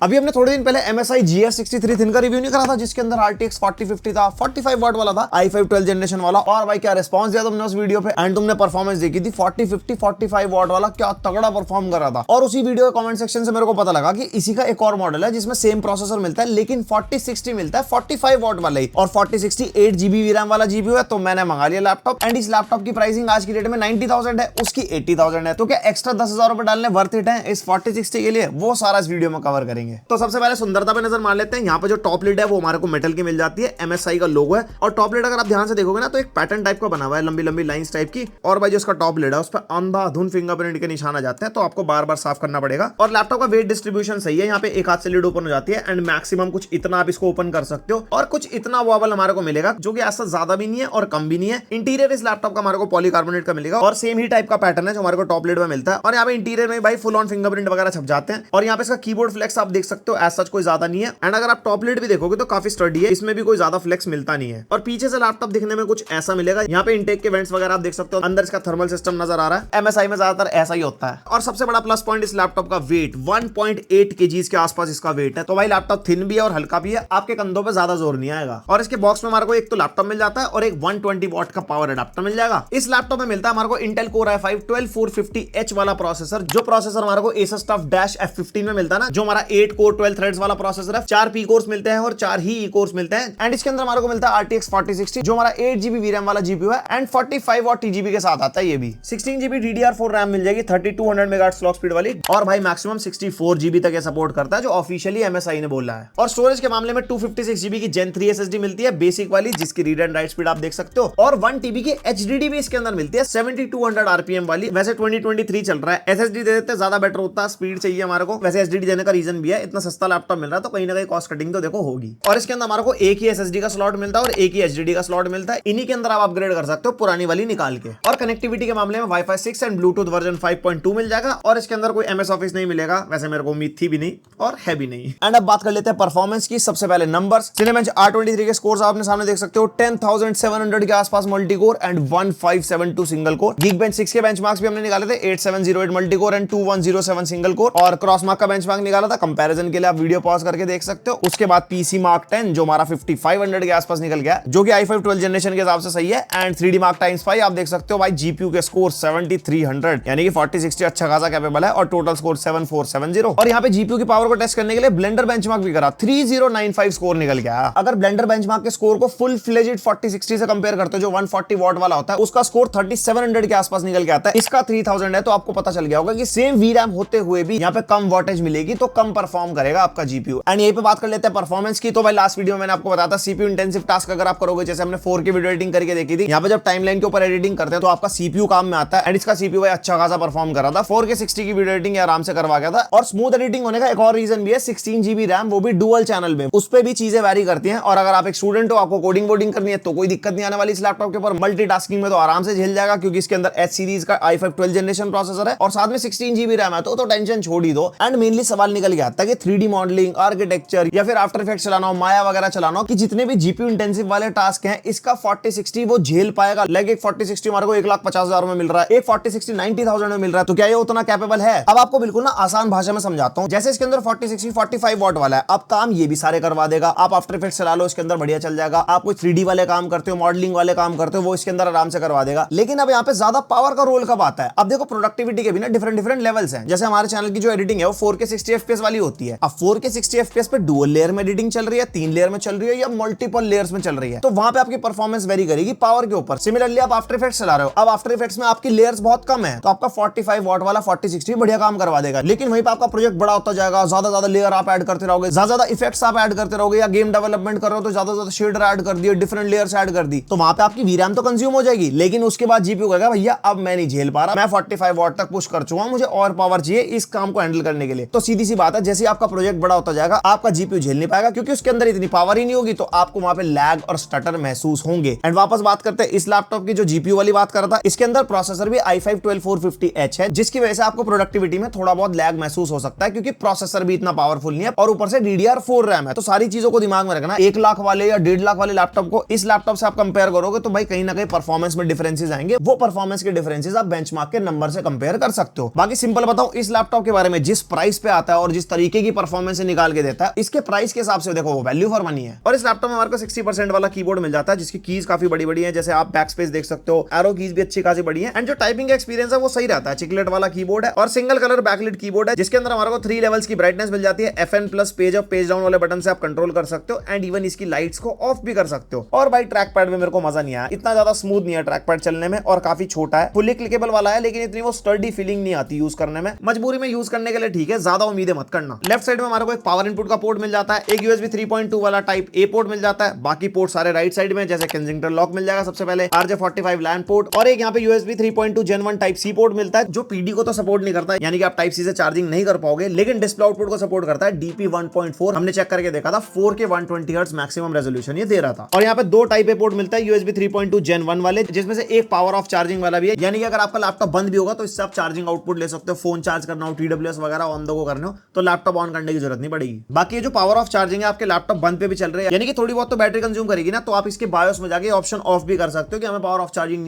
अभी हमने थोड़े दिन पहले MSI GS63 थिन का रिव्यू नहीं करा था, जिसके अंदर RTX 4050 था, 45 वाट वाला था, i5 12 जनरेशन वाला। और भाई क्या रिस्पांस दिया तुमने उस वीडियो पे, एंड तुमने परफॉर्मेंस देखी थी 4050 45 वाट वाला, क्या तगड़ा परफॉर्म कर रहा था। और उसी वीडियो के कमेंट सेक्शन से मेरे को पता लगा कि इसी का एक और मॉडल है जिसमें सेम प्रोसेसर मिलता है, लेकिन 4060 मिलता है 45 वाट वाला ही, और 4060 8GB VRAM वाला जीपीयू है। तो मैंने मंगा लिया लैपटॉप, एंड इस लैपटॉप की प्राइसिंग आज की डेट में 90,000 है, उसकी 80,000 है। तो क्या एक्स्ट्रा 10,000 रुपए डालने वर्थ इट है इस 4060 के लिए? वो सारा इस वीडियो में कवर करेंगे। तो सबसे पहले सुंदरता पे नजर मार लेते हैं। यहाँ पे जो टॉप लिड है वो हमारे को मेटल की मिल जाती है, MSI का लोगो है। और टॉप लिड अगर आप ध्यान से देखोगे ना तो एक पैटर्न टाइप का बना हुआ है, लंबी लंबी लाइंस टाइप की। और भाई जो उसका टॉप लिड है उस पर अंधाधुंध फिंगरप्रिंट के निशान आ जाते हैं, तो आपको बार बार साफ करना पड़ेगा। और लैपटॉप का वेट डिस्ट्रीब्यूशन सही है, यहाँ पे एक हाथ से लिड ओपन हो जाती है, एंड मैक्सिमम कुछ इतना आप इसको ओपन कर सकते हो, और कुछ इतना वॉबल हमारे को मिलेगा, जो कि ऐसा ज्यादा भी नहीं है और कम भी नहीं है। इंटीरियर इस लैपटॉप का हमारे को पॉलीकार्बोनेट का मिलेगा, और सेम ही टाइप का पैटर्न है जो हमारे को टॉप लिड में मिलता है। और यहाँ पे इंटीरियर में भाई फुल ऑन फिंगरप्रिंट वगैरह छप जाते हैं। और यहाँ पे इसका कीबोर्ड फ्लेक्स आप देख सकते हो, एज सच कोई ज्यादा नहीं है। एंड अगर आप टॉप लिड भी देखोगे तो काफी स्टडी है, इसमें भी कोई ज्यादा फ्लेक्स मिलता नहीं है। और पीछे से लैपटॉप दिखने में कुछ ऐसा मिलेगा। यहाँ पे इंटेक के वेंट्स वगैरह आप देख सकते हो, अंदर इसका थर्मल सिस्टम नजर आ रहा है। MSI में ज्यादातर ऐसा ही होता है। और सबसे बड़ा प्लस पॉइंट इस लैपटॉप का वेट 1.8 kg के आसपास इसका वेट है। तो भाई लैपटॉप थिन भी है और हल्का भी है, आपके कंधों पे ज्यादा जोर नहीं आएगा। और इसके बॉक्स में हमारे को एक तो लैपटॉप मिल जाता है और एक 120 वाट का पावर अडाप्टर मिल जाएगा। इस लैपटॉप में मिलता है हमारे को Intel Core i5 12450H वाला प्रोसेसर, जो प्रोसेसर हमारे को Asus TUF-F15 में मिलता है ना, जो हमारा 8 कोर 12 थ्रेड्स वाला प्रोसेसर है। 4 P कोर्स मिलते हैं और 4 ही E कोर्स मिलते हैं। एंड इसके अंदर हमारे को मिलता है RTX 4060, जो हमारा 8GB VRAM वाला जीपीयू है, एंड 45 वाट TGB के साथ आता है। ये भी 16GB DDR4 रैम मिल जाएगी, 3200 मेगाहर्ट्ज क्लॉक स्पीड वाली। और भाई मैक्सिमम 64GB तक ये सपोर्ट करता है, जो ऑफिशियली MSI ने बोला है। और स्टोरेज के मामले में 256GB की Gen 3 SSD मिलती है, बेसिक वाली, जिसकी रीड एंड राइट स्पीड आप देख सकते हो। और 1TB की HDD भी इसके अंदर मिलती है, 7200 RPM वाली। वैसे 2023 चल रहा है, SSD दे देते ज्यादा बेटर होता, स्पीड चाहिए हमारे को। वैसे SSD देने का रीजन भी है, इतना सस्ता लैपटॉप मिल रहा है तो कहीं ना कहीं कॉस्ट कटिंग तो देखो होगी। और इसके अंदर हमारे को एक ही SSD का स्लॉट मिलता है और एक ही HDD का स्लॉट मिलता है। इन्हीं के अंदर आप अपग्रेड कर सकते हो पुरानी वाली निकाल के। और कनेक्टिविटी के मामले में Wi-Fi 6 एंड ब्लूटूथ वर्जन 5.2 मिल जाएगा। और इसके अंदर कोई MS ऑफिस नहीं मिलेगा, वैसे मेरे को उम्मीद थी भी नहीं और है भी नहीं। एंड अब बात कर लेते हैं परफॉर्मेंस की। सबसे पहले नंबर्स, Cinebench R23 के स्कोर्स आपने सामने देख सकते हो, 10,700 के आसपास multi core and 1572 single core. Geekbench 6 के बेंचमार्क्स भी हमने निकाले थे, 8708 multi core and 2107 single core. और क्रॉसमार्क का बेंचमार्क निकाला था, कंपैरिजन के लिए आप वीडियो पॉज करके देख सकते हो। उसके बाद PC Mark 10 जो हमारा 5500 के आसपास निकल गया, जो कि i5 12 जनरेशन के हिसाब से सही है। एंड 3D Mark X5 आप देख सकते हो भाई, GPU के स्कोर 7300, यानी कि 4060 अच्छा खासा कैपेबल है, और टोटल स्कोर 7470। और यहाँ पे GPU की पावर को टेस्ट करने के लिए ब्लेंडर बेंचमार्क भी करा, 3095 स्कोर निकल गया। अगर ब्लेंडर बेंचमार्क के स्कोर को फुल फ्लेजेड 4060 से कंपेयर करते हो, जो 140 वॉट वाला होता है, उसका स्कोर 3700 के आसपास निकल के आता है। इसका 3000 है, तो आपको पता चल गया होगा कि सेम VRAM होते हुए भी यहाँ पे कम वॉटेज मिलेगी, तो कम परफॉर्म करेगा आपका GPU। एंड यहीं पे बात कर लेते हैं परफॉर्मेंस की। तो भाई लास्ट वीडियो में मैंने आपको बताया था, CPU इंटेंसिव टास्क अगर आप करोगे, जैसे हमने 4K वीडियो एडिटिंग करके देखी थी, यहाँ पे जब टाइमलाइन के ऊपर एडिटिंग करते हैं तो आपका CPU काम में आता है। एंड इसका CPU भाई अच्छा खासा परफॉर्म कर रहा था, 4K 60 की वीडियो एडिटिंग आराम से करवा गया था। और स्मूथ एडिटिंग होने का एक और रीजन भी है, 16GB रैम, वो भी डुअल चैनल में, उस पे भी चीजें वैरी करती हैं। और अगर आप एक स्टूडेंट हो, आपको कोडिंग वोडिंग करनी है, तो कोई दिक्कत नहीं आने वाली इस लैपटॉप के ऊपर। मल्टीटास्किंग में तो आराम से झेल जाएगा, क्योंकि इसके अंदर H सीरीज का i5 12 जनरेशन प्रोसेसर है, और साथ में 16GB रैम है, तो टेंशन छोड़ ही दो। एंड मेनली सवाल निकल गया था कि 3D मॉडलिंग, आर्किटेक्चर या फिर आफ्टर इफेक्ट्स चलाना हो, माया वगैरह चलाना हो, कि जितने भी GPU इंटेंसिव वाले टास्क हैं, इसका 4060 वो झेल पाएगा। लाइक एक 4060 हमारे को 1,50,000 में मिल रहा है, एक 4060 90,000 में मिल रहा है, तो क्या ये उतना कैपेबल है? अब आपको बिल्कुल ना आसान भाषा में समझाता हूं। जैसे इसके अंदर 4060 45 वॉट वाला है, आप काम ये भी सारे करवा देगा। आप आफ्टर इफेक्ट्स चला लो, इसके अंदर बढ़िया चल जाएगा। आप कोई 3D वाले काम करते हो, मॉडलिंग वाले काम करते हो, वो इसके अंदर आराम से करवा देगा। लेकिन अब यहाँ पे ज्यादा पावर का रोल कब आता है? अब देखो, प्रोडक्टिविटी के भी ना डिफरेंट लेवल्स हैं। जैसे हमारे चैनल की जो एडिटिंग है वो 4K 60 FPS वाली होती है। अब 4K 60 FPS पे डुअल लेयर में एडिटिंग चल रही है, 3 लेयर में चल रही है, या मल्टीपल लेयर्स में चल रही है, तो वहां पे आपकी परफॉर्मेंस वेरी करेगी पावर के ऊपर। सिमिलरली आप आफ्टर इफेक्ट्स चला रहे हो, अब आफ्टर इफेक्ट्स में आपकी लेयर्स बहुत कम है, तो आपका 45 वॉट वाला 4060 बढ़िया काम करवा देगा। लेकिन वहीं पे आपका प्रोजेक्ट बड़ा होता जाएगा, ज्यादा लेयर आप ऐड करते रहोगे, ज्यादा इफेक्ट्स आप ऐड करते रहोगे, या गेम डेवलपमेंट कर रहे हो तो ज्यादा शेडर ऐड कर दिए, डिफरेंट लेयर्स ऐड कर दी, तो वहां पे आपकी VRAM तो कंज्यूम हो जाएगी। लेकिन उसके बाद GPU कहेगा भैया अब मैं नहीं झेल पा रहा, मैं 45 वॉट तक पुश कर चुका हूं, मुझे और पावर चाहिए इस काम को हैंडल करने के लिए। तो सीधी सी बात है, जैसे आपका प्रोजेक्ट बड़ा होता जाएगा, आपका GPU झेल नहीं पाएगा, क्योंकि उसके अंदर इतनी पावर ही नहीं होगी, तो आपको वहां पे लैग और स्टटर महसूस होंगे। एंड वापस बात करते हैं इस लैपटॉप की, जो GPU वाली बात कर रहा था, इसके अंदर प्रोसेसर भी i5 12450H है, जिसकी वजह से आपको प्रोडक्टिविटी में थोड़ा बहुत लैग महसूस हो सकता है, क्योंकि प्रोसेसर भी इतना पावरफुल नहीं है, और ऊपर से DDR4 रैम है। तो सारी चीजों को दिमाग में रखना। 1 लाख वाले या 1.5 लाख वाले लैपटॉप को इस लैपटॉप से आप कंपेयर करोगे, तो भाई कहीं ना कहीं परफॉर्मेंस में डिफरेंसेस आएंगे। वो परफॉर्मेंस के डिफरेंसेस आप बेंचमार्क के नंबर से कंपेयर कर सकते हो। बाकी सिंपल बताओ, इस लैपटॉप के बारे में, जिस प्राइस पे आता है और जिस तरीके एक ही परफॉर्मेंस निकाल के देता है। इसके प्राइस के हिसाब से देखो वो वैल्यू फॉर मनी है। और इस लैपटॉप में हमारे को 60% वाला कीबोर्ड मिल जाता है, जिसकी कीज काफी बड़ी बड़ी है, जैसे आप बैक स्पेस देख सकते हो, एरो कीज भी अच्छी खासी बड़ी है, एंड जो टाइपिंग एक्सपीरियंस है वो सही रहता है। चिकलेट वाला कीबोर्ड है और सिंगल कलर बैकलिट कीबोर्ड है, जिसके अंदर हमारे को 3 लेवल्स की ब्राइटनेस मिल जाती है। FN plus page up page down वाले बटन से आप कंट्रोल कर सकते हो, एंड इवन इसकी लाइट्स को ऑफ भी कर सकते हो। और भाई ट्रैक पैड में मेरे को मजा नहीं आया, इतना ज्यादा स्मूथ नहीं है ट्रैक पैड चलने में, और काफी छोटा है। फुली क्लिकेबल वाला है, लेकिन इतनी वो स्टर्डी फीलिंग नहीं आती यूज करने में। मजबूरी में यूज करने के लिए ठीक है, ज्यादा उम्मीदें मत करना। लेफ्ट साइड में हमारे को एक पावर इनपुट का पोर्ट मिल जाता है, एक USB 3.2 वाला टाइप A पोर्ट मिल जाता है, बाकी पोर्ट सारे राइट साइड में, जैसे केंजिंगटन लॉक मिल जाएगा सबसे पहले, RJ45 लैन पोर्ट, और एक यहाँ पे USB 3.2 Gen 1 type C port मिलता है, जो PD को तो सपोर्ट नहीं करता है, यानी कि आप टाइप C से चार्जिंग नहीं कर पाओगे, लेकिन डिस्प्ले आउटपुट को सपोर्ट करता है। DP 1.4 हमने चेक करके देखा था, 4K 120 हर्ट्ज मैक्सिमम रेजोल्यूशन ये दे रहा था। और यहाँ पे 2 टाइप A पोर्ट मिलता है USB 3.2 Gen 1 वाले, जिसमें से एक पावर ऑफ चार्जिंग वाला भी है, यानी कि अगर आपका लैपटॉप बंद भी होगा तो इससे आप चार्जिंग आउटपुट ले सकते हो। फोन चार्ज करना हो, TWS वगैरह ऑन द गो करने हो, तो लैपटॉप ऑन करने की जरूरत नहीं पड़ेगी। बाकी ये जो पावर ऑफ चार्जिंग है आपके लैपटॉप बंद पे भी चल रहे हैं, यानी कि थोड़ी बहुत तो बैटरी कंज्यूम करेगी ना, तो आप इसके बायोस में जाके ऑप्शन ऑफ भी कर सकते हो कि हमें पावर ऑफ चार्जिंग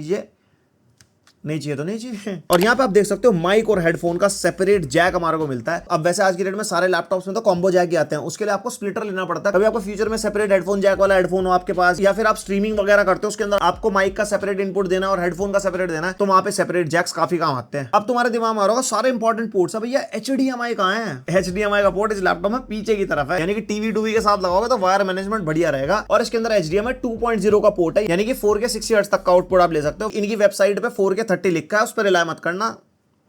नहीं चाहिए तो नहीं चाहिए। और यहाँ पे आप देख सकते हो माइक और हेडफोन का सेपरेट जैक हमारे को मिलता है। अब वैसे आज की डेट में सारे लैपटॉप्स में तो कॉम्बो जैक ही आते हैं, उसके लिए आपको स्प्लिटर लेना पड़ता है। कभी आपको फ्यूचर में सेपरेट हेडफोन जैक वाला हेडफोन हो आपके पास, या फिर आप स्ट्रीमिंग वगैरह करते हो, उसके अंदर आपको माइक का सेपरेट इनपुट देना है और हेडफोन का सेपरेट देना है, तो वहां पे सेपरेट जैक्स काफी काम आते हैं। अब तुम्हारे दिमाग में आ रहा होगा सारे इंपॉर्टेंट पोर्ट्स है, भैया HDMI कहाँ है? HDMI का पोर्ट इस लैपटॉप में पीछे की तरफ है, यानी कि टीवी टूवी के साथ लगाओगे तो वायर मैनेजमेंट बढ़िया रहेगा। और इसके अंदर HDMI 2.0 का पोर्ट है, यानी कि 4K 60 हर्ट्ज तक का आउटपुट आप ले सकते हो। इनकी वेबसाइट पे 4K 30 लिखा है, उस पर रिलाय मत करना,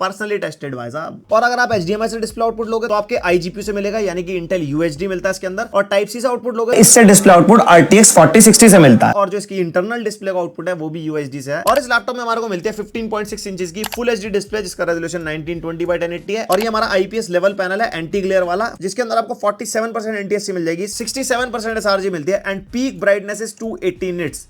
पर्सनली टेस्टेड भाई साहब। और अगर आप HDMI से डिस्प्ले आउटपुट लोगे तो आपके iGPU से मिलेगा, यानी कि Intel UHD मिलता है इसके अंदर, और टाइप C से आउटपुट लोगे इससे डिस्प्ले आउटपुट RTX 4060 से मिलता है, और जो इसकी इंटरनल डिस्प्ले का आउटपुट है वो भी UHD से है। और इस लैपटॉप में हमारे को मिलती है 15.6 इंचेस की फुल HD डिस्प्ले, जिसका रेजोल्यूशन 1920x1080 है, और ये हमारा IPS लेवल पैनल है एंटी ग्लेयर वाला, जिसके अंदर आपको 47% NTSC मिल जाएगी, 67% SRG मिलती है, and peak brightness is 280 nits.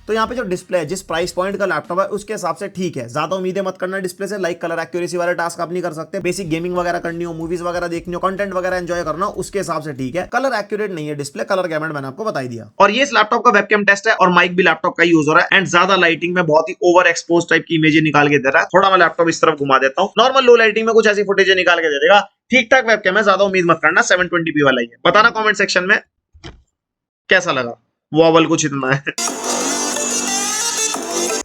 तो यहाँ पे जो डिस्प्ले है, जिस प्राइस पॉइंट का लैपटॉप है उसके हिसाब से ठीक है, ज्यादा उम्मीदें मत करना डिस्प्ले से। लाइक कलर एक्यूरेसी वाले टास्क आप नहीं कर सकते, बेसिक गेमिंग वगैरह करनी हो, मूवीज वगैरह देखनी हो, कंटेंट वगैरह एंजॉय करना हो, उसके हिसाब से ठीक है। कलर एक्यूरेट नहीं है डिस्प्ले, कलर गैमेट मैंने आपको बता दिया। और ये इस लैपटॉप का वेबकैम टेस्ट है, और माइक भी लैपटॉप का यूज हो रहा है, एंड ज्यादा लाइटिंग में बहुत ही ओवर एक्सपोज टाइप की इमेज निकाल के दे रहा है। थोड़ा मैं लैपटॉप इस तरफ घुमा देता हूँ, नॉर्मल लो लाइटिंग में कुछ ऐसी फुटेज निकाल के दे देगा। ठीक ठाक वेबकैम है, ज्यादा उम्मीद मत करना, 720p वाला ही है। बताना कॉमेंट सेक्शन में कैसा लगा, वॉवल कुछ इतना है।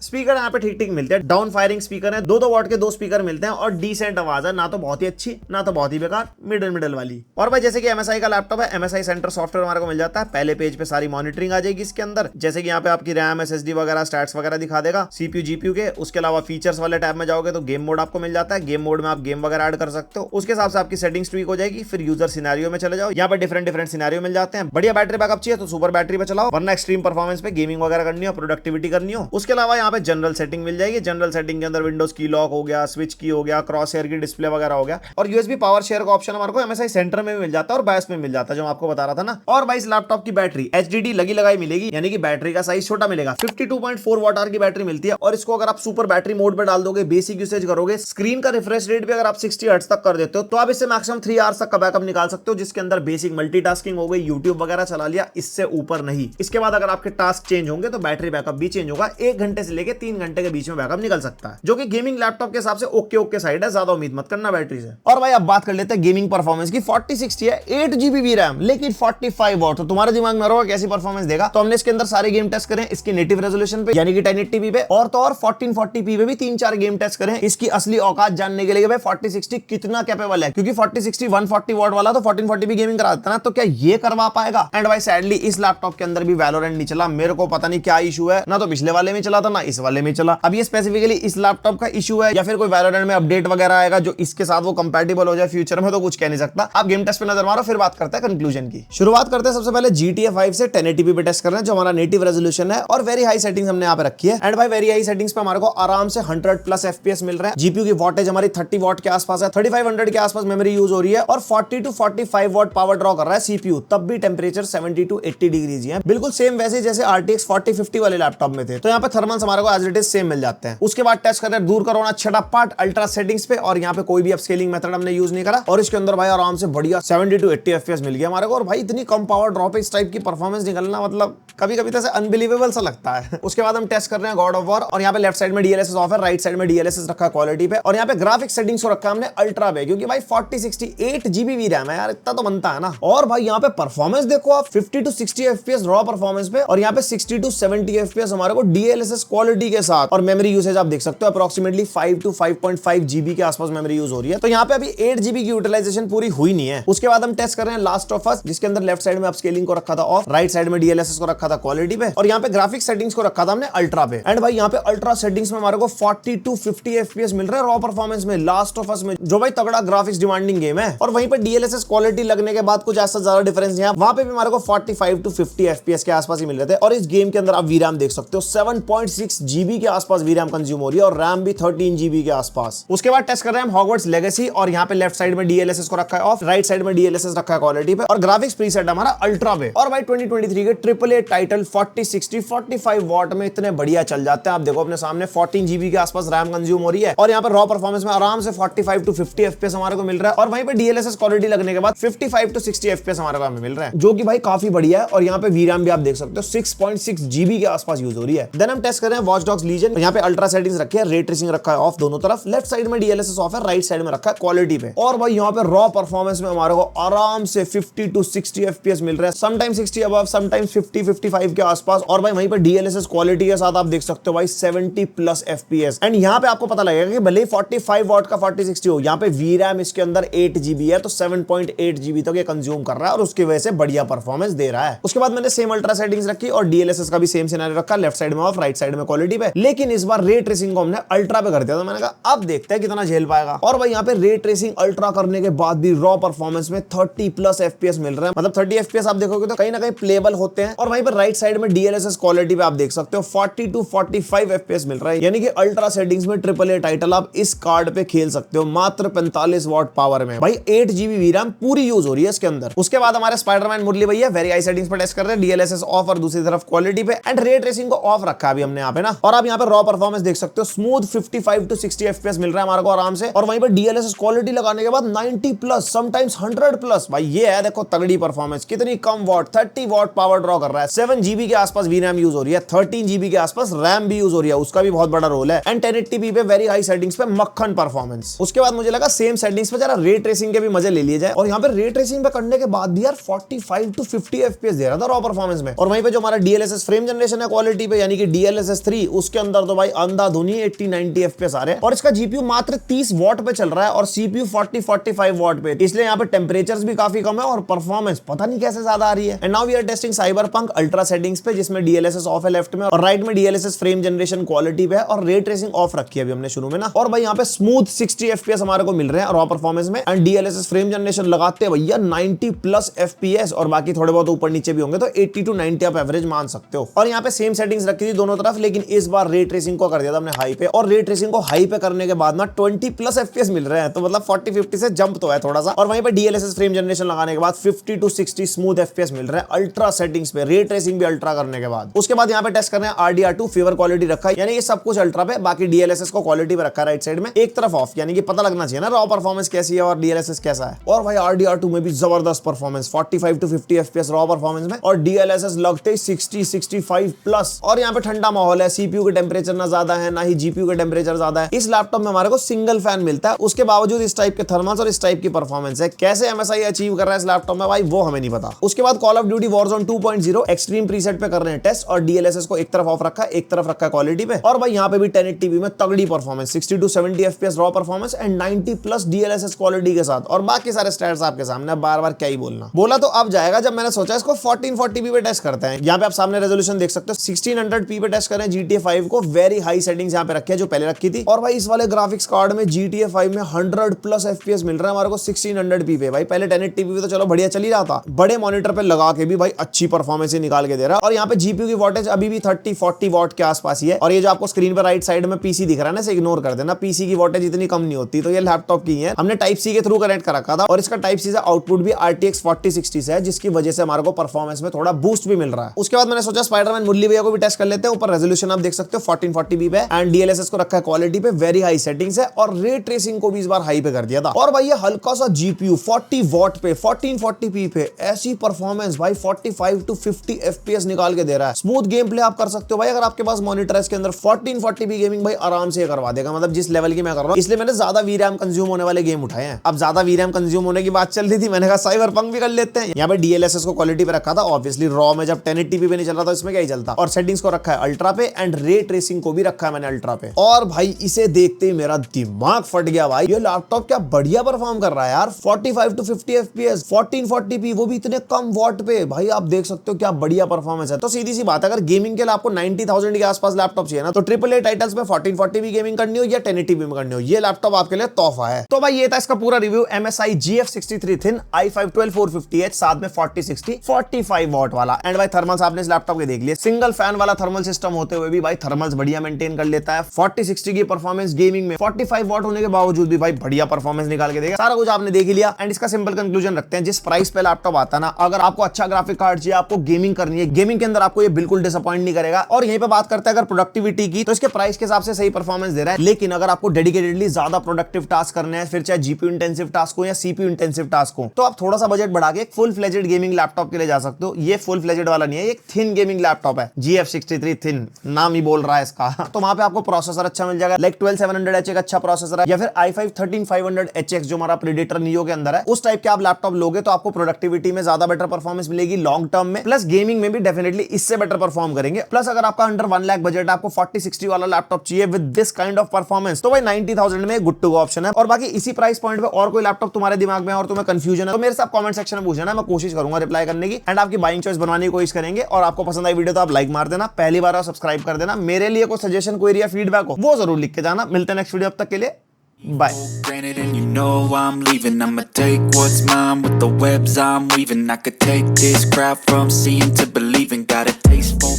स्पीकर यहाँ पे ठीक ठीक मिलते हैं, डाउन फायरिंग स्पीकर है, 2-2 वॉट के 2 स्पीकर मिलते हैं, और डिसेंट आवाज है, ना तो बहुत ही अच्छी ना तो बहुत ही बेकार, मिडल वाली। और भाई जैसे कि MSI का लैपटॉप है, MSI सेंटर सॉफ्टवेयर हमारे को मिल जाता है। पहले पेज पे सारी मॉनिटरिंग आ जाएगी इसके अंदर, जैसे कि यहाँ पे आपकी रैम SSD वगैरह स्टैट्स वगैरह दिखा देगा, CPU GPU के। उसके अलावा फीचर्स वाले टैब में जाओगे तो गेम मोड आपको मिल जाता है, गेम मोड में आप गेम वगैरह ऐड कर सकते हो, उसके हिसाब से आपकी सेटिंग्स ट्वीक हो जाएगी। फिर यूजर सिनेरियो में चले जाओ, यहाँ पे डिफरेंट सिनेरियो मिल जाते हैं। बढ़िया बैटरी बैकअप चाहिए तो सुपर बैटरी पे चलाओ, वरना एक्सट्रीम परफॉर्मेंस पे गेमिंग वगैरह करनी हो, प्रोडक्टिविटी करनी हो। उसके अलावा यहाँ पे जनरल सेटिंग मिल जाएगी, जनरल सेटिंग के अंदर विंडोज की लॉक हो गया, स्विच की हो गया, क्रॉस हेयर की डिस्प्ले वगैरह हो गया, और USB पावर शेयर का ऑप्शन हमारे को MSI सेंटर में भी मिल जाता है और बायस में मिल जाता है, जो आपको बता रहा था ना। और भाई इस लैपटॉप की बैटरी HDD लगी लगाई मिलेगी, यानी कि बैटरी का साइज छोटा मिलेगा। 52.4 वाट आवर की बैटरी मिलती है, और इसको अगर आप सुपर बैटरी मोड पे डाल दोगे, बेसिक यूसेज करोगे, स्क्रीन का रिफ्रेश रेट भी अगर आप 60 हर्ट्ज तक कर देते हो, तो आप इससे मैक्सिमम 3 आवर्स तक का बैकअप निकाल सकते हो, जिसके अंदर बेसिक मल्टीटास्किंग हो गई, यूट्यूब वगैरह चला लिया, इससे ऊपर नहीं। इसके बाद अगर आपके टास्क चेंज होंगे तो बैटरी बैकअप भी चेंज होगा, 1 घंटे से लेकर 3 घंटे के बीच में बैकअप निकल सकता है, जो कि गेमिंग लैपटॉप के हिसाब से ओके साइड है, ज्यादा उम्मीद मत करना बैटरी से। और भाई अब बात कर लेते हैं गेमिंग परफॉर्मेंस की। 4060 है, 8GB VRAM, लेकिन 45 वॉट। तो तुम्हारे दिमाग में रहोगा कैसी परफॉर्मेंस देगा, तो हमने इसके अंदर सारे गेम टेस्ट करें इसके नेटिव रेजोल्यूशन पे, यानी कि 1080p पे, और तो और 1440p पे भी 3-4 गेम टेस्ट करें इसकी असली औकात जानने के लिए भाई 4060 कितना कैपेबल है। क्योंकि 4060 140 वॉट वाला तो 1440p गेमिंग करा देता ना, तो क्या ये करवा पाएगा? एंड भाई सैडली इस लैपटॉप के अंदर भी वैलोरेंट नहीं चला, मेरे को पता नहीं क्या इशू है, ना तो पिछले वाले में चला था ना इस वाले में चला। अब ये स्पेसिफिकली इस लैपटॉप का इशू है, या फिर कोई वैलोरेंट में अपडेट वगैरह आएगा जो इसके साथ वो कंपैटिबल हो जाए फ्यूचर में, तो कुछ कह नहीं सकता। आप गेम टेस्ट पे नजर मारो, फिर बात करते हैं कंक्लूजन की। शुरुआत करते हैं सबसे पहले GTA 5 से 1080p पे टेस्ट कर रहे हैं, जो हमारा नेटिव रेजोल्यूशन है, और वेरी हाई सेटिंग्स हमने यहाँ पे रखी है। एंड भाई वेरी हाई सेटिंग्स पे हमारे को आराम से 100+ FPS मिल रहे हैं। जीपीयू की वॉटेज हमारी 30 वॉट के आसपास है, 3500 के आसपास मेमोरी यूज हो रही है, और 40 to 45 वॉट पावर ड्रॉ कर रहा है CPU, तब भी टेम्परेचर 70 to 80 डिग्रीज है, बिल्कुल सेम वैसे जैसे RTX 4050 वाले लैपटॉप में थे। तो यहाँ पे थर्मल्स हमारे को एज इट इज सेम मिल जाते हैं। उसके बाद टेस्ट करते हैं दूर करो ना छठा पार्ट अल्ट्रा सेटिंग्स पे, और यहाँ पे कोई भी अपस्केलिंग मेथड हमने यूज नहीं करा, और इसके अंदर भाई आराम से बढ़िया 70 to 80 FPS मिल गया हमारे को। और भाई इतनी कम पावर ड्रॉप इस टाइप की परफॉर्मेंस निकलना मतलब कभी कभी तो ऐसे अनबिलीवेबल सा लगता है। उसके बाद हम टेस्ट कर रहे हैं गॉड ऑफ वॉर, और यहाँ पे लेफ्ट साइड में DLSS ऑफ है, राइट साइड में DLSS रखा है क्वालिटी पे, और यहाँ पे ग्राफिक सेटिंग्स को रखा हमने अल्ट्रा पे, क्योंकि भाई 4068 GB रैम है यार, इतना तो बनता है ना। और भाई यहाँ पे परफॉर्मेंस देखो आप 50 to 60 FPS रॉ परफॉर्मेंस पे, और यहाँ पे 60 to 70 FPS हमारे को DLSS क्वालिटी के साथ, और मेमोरी यूसेज आप देख सकते हो अप्रोक्सीमेटली 5 to 5.5 GB के आसपास मेमोरी यूज हो रही है। तो यहाँ पे अभी 8 GB की यूटिलाइजेशन पूरी हुई नहीं है। उसके बाद हम टेस्ट कर रहे हैं लास्ट ऑफ अस, जिसके अंदर लेफ्ट साइड में अपस्केलिंग को रखा था ऑफ, राइट साइड में DLSS को रखा था क्वालिटी पे, और यहाँ पे ग्राफिक सेटिंग्स को रखा था हमने अल्ट्रा पे। एंड भाई यहाँ पे अल्ट्रा सेटिंग्स में हमारे को 40 to 50 FPS मिल रहा है रॉ परफॉर्मेंस में लास्ट ऑफ अस में, जो भाई तगड़ा ग्राफिक्स डिमांडिंग गेम है। और वहीं पे DLSS क्वालिटी लगने के बाद कुछ ऐसा ज्यादा डिफरेंस नहीं है, वहां पे भी हमारे को 45 to 50 FPS के आसपास ही मिल रहे थे। और इस गेम के अंदर आप VRAM देख सकते हो 7.6 GB के आसपास VRAM कंज्यूम हो रही है, और RAM भी 13 GB के आसपास। उसके बाद टेस्ट कर रहे हैं हम हॉगवर्ट्स लेगेसी, और यहाँ पे लेफ्ट साइड में DLSS को रखा है ऑफ, राइट साइड में DLSS रखा है क्वालिटी पे, और ग्राफिक्स प्रीसेट हमारा अल्ट्रा पे। और भाई 2023 के AAA टाइटल 40, 60, 45 वॉट में इतने बढ़िया चल जाते हैं। आप देखो अपने सामने 14 GB के आसपास रैम कंज्यूम हो रही है, और यहाँ पे रॉ परफॉर्मेंस में आराम से 45 to 50 FPS हमारे को मिल रहा है। और वहीं पे DLSS क्वालिटी लगने के बाद 55 to 60 FPS हमारे को मिल रहा है, जो कि भाई काफी बढ़िया है। और यहाँ पे VRAM भी आप देख सकते हो 6.6 GB के आसपास यूज हो रही है। देन हम टेस्ट कर रहे हैं वॉच डॉग्स लीजन, यहाँ पे अल्ट्रा सेटिंग्स रखी है, रे ट्रेसिंग रखा है ऑफ दोनों तरफ, लेफ्ट साइड में DLSS ऑफ है, राइट साइड में रखा है क्वालिटी पे। और भाई यहाँ पे रॉ परफॉर्मेंस में हमारे को आराम से 50 to 60 FPS मिल रहा है, समटाइम्स 60 अबव, समटाइम्स 50-55 के आसपास। और भाई वहीं पे DLSS क्वालिटी के साथ आप देख सकते हो भाई 70+ FPS। एंड यहाँ पे आपको पता लगेगा कि भले ही 45 वॉट का 4060 हो, यहाँ पे VRAM इसके अंदर 8 GB है, तो 7.8 GB तक ये कंज्यूम कर रहा है, और उसकी वजह से बढ़िया परफॉर्मेंस दे रहा है। उसके बाद मैंने सेम अल्ट्रा सेटिंग्स रखी, और DLSS का भी सेम सिनेरियो रखा, लेफ्ट साइड में ऑफ, राइट साइड में क्वालिटी पे। लेकिन इस बार रे ट्रेसिंग को हमने अल्ट्रा पे कर दिया, तो मैंने कहा अब देखते हैं कितना झेल पाएगा। और भाई यहाँ पे रे ट्रेसिंग अल्ट्रा करने के बाद भी रॉ परफॉर्मेंस में 30+ FPS मिल रहा है, मतलब 30 FPS आप देखोगे तो कहीं ना कहीं प्लेबल होते हैं। और वहीं पर राइट साइड में DLSS क्वालिटी पे आप देख सकते हो 40 to 45 FPS मिल रहा है, यानी कि अल्ट्रा सेटिंग्स में AAA टाइटल आप इस कार्ड पे खेल सकते हो मात्र 45 वॉट पावर में। भाई 8 GB VRAM पूरी यूज हो रही है इसके अंदर। उसके बाद हमारे स्पाइडरमैन मुरली भैया वेरी हाई सेटिंग्स पे टेस्ट कर रहे हैं, DLSS ऑफ और दूसरी तरफ क्वालिटी पे, एंड रे ट्रेसिंग को ऑफ रखा है अभी हमने यहाँ पे ना। और आप यहाँ पे रॉ परफॉर्मेंस देख सकते हो स्मूथ 55 to 60 FPS मिल रहा है हमारे को आराम से। और वहीं पे DLSS क्वालिटी लगाने के बाद 90+, समटाइम्स 100+। भाई ये है देखो तगड़ी परफॉर्मेंस, कितनी come what, 30 what power draw कर रहा है, 7 GB के आसपास VRAM यूज हो रही है, 13 GB के आसपास RAM भी यूज हो रही है, उसका भी बहुत बड़ा रोल है। एंड 1080p पे वेरी हाई सेटिंग्स पे मक्खन परफॉर्मेंस। उसके बाद मुझे लगा सेम सेटिंग्स पे जरा रे ट्रेसिंग के भी मजे ले लिए जाए, और यहाँ पे रे ट्रेसिंग पे करने के बाद भी यार 45 to 50 FPS दे रहा था रॉ परफॉर्मेंस में। और वहीं पे जो हमारा DLSS फ्रेम जनरेशन है क्वालिटी पे, यानी कि DLSS 3, उसके अंदर तो भाई अंधाधुनी 80-90 FPS आ रहे हैं। और इसका GPU मात्र 30 वॉट पे चल रहा है, और CPU 40-45 वॉट पे, इसलिए यहाँ पे टेम्परेचर्स भी काफी कम है, और परफॉर्मेंस पता नहीं कैसे ज्यादा आ रही है। And now we are testing Cyberpunk ultra settings पे, जिसमें DLSS ऑफ है लेफ्ट में, और राइट में DLSS फ्रेम जनरेशन क्वालिटी पे है, और रे ट्रेसिंग ऑफ रखी है अभी हमने शुरू में ना। और भाई यहाँ पे स्मूथ 60 FPS हमारे को मिल रहे हैं रॉ परफॉर्मेंस में, एंड DLSS फ्रेम जनरेशन लगाते हैं भैया 90+ FPS, और बाकी थोड़े बहुत ऊपर नीचे भी होंगे तो 80 to 90 आप एवरेज मान सकते हो। और यहाँ पे सेम सेटिंग्स रखी थी दोनों तरफ, लेकिन इस बार रे ट्रेसिंग को कर दिया था हमने हाई पे, और रे ट्रेसिंग को हाई पे करने के बाद ना 20+ FPS मिल रहे हैं, तो मतलब 40-50 से जंप तो है थोड़ा सा। और वहीं पे DLSS फ्रेम जनरेशन लगाने के बाद 50 to 60 स्मूथ FPS मिल रहे हैं अल्ट्रा सेटिंग्स पे, रे ट्रेसिंग भी अल्ट्रा करने के बाद। उसके बाद यहाँ पे टेस्ट करने RDR2 फेवर क्वालिटी रखा है, यानी ये सब कुछ अल्ट्रा पे, बाकी DLSS को क्वालिटी पे रखा है राइट साइड में, एक तरफ ऑफ, यानी कि पता लगना चाहिए ना रॉ परफॉर्मेंस कैसी है और DLSS कैसा है। और भाई RDR2 में भी जबरदस्त performance, 45 to 50 FPS raw performance में, और DLSS लगते 60-65+। और यहाँ पे ठंडा माहौल है, CPU के टेम्परेचर ना ज्यादा है, ना ही GPU के टेम्परेचर ज्यादा है। इस लैपटॉप में हमारे को सिंगल फैन मिलता है, उसके बावजूद इस टाइप के थर्मल्स और इस टाइप की परफॉर्मेंस है। कैसे MSI अचीव कर रहा है इस लैपटॉप में भाई, वो हमें नहीं पता। उसके बाद call of duty Warzone 2.0 extreme preset पे कर रहे हैं टेस्ट, और DLSS को एक तरफ ऑफ रखा है, एक तरफ रखा है क्वालिटी पे। और भाई यहाँ पे भी 1080p में तगड़ी performance, 60 to 70 FPS raw performance, and 90+ DLSS quality के साथ, और बाकी सारे स्टैट्स आपके सामने, बार बार क्या ही बोलना। बोला तो अब जाएगा जब मैंने सोचा इसको 1440p पे टेस्ट करते हैं। यहाँ पे आप सामने रेजोल्यूशन देख सकते हो, 1600p पे टेस्ट करें GTA 5 को, वेरी हाई सेटिंग्स यहाँ पे रखी है जो पहले रखी थी। और भाई इस वाले ग्राफिक्स कार्ड में GTA 5 में 100+ FPS मिल रहा है हमारे को 1600p पे। भाई पहले 1080p पे तो चलो बढ़िया चल ही रहा था, बड़े मॉनिटर पे लगा के भी भाई अच्छी परफॉर्मेंस निकाल के दे रहा है। और यहाँ पे GPU की वोल्टेज अभी भी 30-40 वॉट के आसपास ही है, और ये जो आपको स्क्रीन पर राइट साइड में PC दिख रहा है ना, इसे इग्नोर कर देना, PC की वोल्टेज इतनी कम नहीं होती, तो ये लैपटॉप की है। हमने टाइप C के थ्रू कनेक्ट कर रखा था, और इसका टाइप C से आउटपुट भी RTX 4060 से है, जिसकी वजह से हमारे को परफॉर्मेंस में थोड़ा बूस्ट भी मिल रहा है। उसके बाद मैंने सोचा स्पाइडरमैन मुरली भैया को भी टेस्ट कर लेते हैं। ऊपर रेजोल्यूशन आप देख सकते हो 1440p पे एंड DLSS को रखा है क्वालिटी पे, वेरी हाई सेटिंग्स है और रे ट्रेसिंग को भी इस बार हाई पे कर दिया था। और भाई ये हल्का सा GPU 40 वॉट पे 1440p पे ऐसी परफॉर्मेंस भाई 45 to 50 FPS निकाल के दे रहा है। स्मूथ गेम प्ले आप कर सकते हो भाई, अगर आपके पास मॉनिटर है इसके अंदर 1440p गेमिंग भाई आराम से करवा देगा, मतलब जिस लेवल की मैं कर रहा हूं। इसलिए मैंने ज्यादा VRAM कंज्यूम होने वाले गेम उठाए हैं। अब ज्यादा VRAM कंज्यूम होने की बात चल रही थी, मैंने कहा साइबरपंक भी कर लेते हैं। यहाँ पे DLSS को क्वालिटी पे रखा था, ऑब्वियसली रॉ में जब 1080p पे नहीं चल रहा था इसमें क्या ही चलता, और सेटिंग्स को रखा है अल्ट्रा पे एंड रे ट्रेसिंग को भी रखा है मैंने अल्ट्रा पे। और भाई इसे देखते ही मेरा दिमाग फट गया भाई, ये लैपटॉप क्या बढ़िया परफॉर्म कर रहा है यार। 45 to 50 FPS 1440p वो भी इतने कम वॉट पे, भाई आप देख सकते हो क्या बढ़िया परफॉर्मेंस है। तो सीधी सी बात है, अगर गेमिंग के लिए आपको 90,000 के आसपास लैपटॉप चाहिए ना, तो AAA टाइटल्स में 1440p गेमिंग करनी हो या 1080p में करनी हो, ये लैपटॉप आपके लिए तोहफा है। तो भाई ये था इसका पूरा review MSI GF63 Thin i5 12450H, साथ में 4060 45 वॉट वाला। एंड भाई थर्मल्स आपने इस लैपटॉप के देख लिए, सिंगल फैन वाला थर्मल सिस्टम होते हुए भी भाई थर्मल्स बढ़िया मेंटेन कर लेता है। 4060 की परफॉर्मेंस गेमिंग में 45 वॉट होने के बावजूद भी भाई बढ़िया परफॉर्मेंस निकाल के देगा। सारा कुछ आपने देख ही लिया। एंड इसका सिंपल कंक्लूजन रखते हैं, जिस प्राइस पे लैपटॉप आता ना, अगर आपको अच्छा ग्राफिक कार्ड चाहिए, आपको गेमिंग करनी है, गेमिंग के अंदर आपको ये बिल्कुल डिसअपॉइंट नहीं करेगा। और यहीं पे बात करते हैं अगर प्रोडक्टिविटी की, तो इसके प्राइस के हिसाब से सही परफॉर्मेंस दे रहा है। लेकिन अगर आपको डेडिकेटेडली ज्यादा प्रोडक्टिव टास्क करने हैं, फिर चाहे GPU इंटेंसिव टास्क हो या CPU इंटेंसिव टास्क हो, तो आप थोड़ा सा बजट बढ़ा के एक फुल फ्लेजेड गेमिंग लैपटॉप के लिए जा सकते हो। ये फुल फ्लेजेड वाला नहीं है, एक थिन गेमिंग लैपटॉप है, GF63 Thin नाम ही बोल रहा है इसका। तो वहां पे आपको प्रोसेसर अच्छा मिल जाएगा, लाइक 12700H एक अच्छा प्रोसेसर है, या फिर i5 13500HX जो हमारा प्रेडेटर नियो के अंदर है, उस टाइप के आप लैपटॉप लोगे तो आपको प्रोडक्टिविटी में ज्यादा बेटर परफॉर्मेंस मिलेगी लॉन्ग टर्म में, प्लस गेमिंग में भी डेफिनेटली इससे बेटर परफॉर्म करेंगे। प्लस अगर आपका अंडर 1 लाख बजट है, आपको 4060 वाला लैपटॉप चाहिए with this kind of performance, तो भाई 90,000 में गुड टू गो ऑप्शन है। और बाकी इसी प्राइस पॉइंट पे और कोई लैपटॉप तुम्हारे दिमाग में और तुम्हें कंफ्यूजन है, तो मेरे साथ कमेंट सेक्शन में पूछना, मैं कोशिश करूंगा रिप्लाई करने की एंड आपकी बाइंग चॉइस बनवाने की कोशिश करेंगे। और आपको पसंद आई वीडियो तो आप लाइक मार देना, पहली बार सब्सक्राइब कर देना। मेरे लिए कोई सजेशन, कोई या फीडबैक हो वो जरूर लिख के जाना। मिलते हैं नेक्स्ट वीडियो, अब तक के लिए bye. Granted, and you know I'm leaving. I'ma take what's mine with the webs I'm weaving. I could take this crowd from seeing to believing. Got a taste for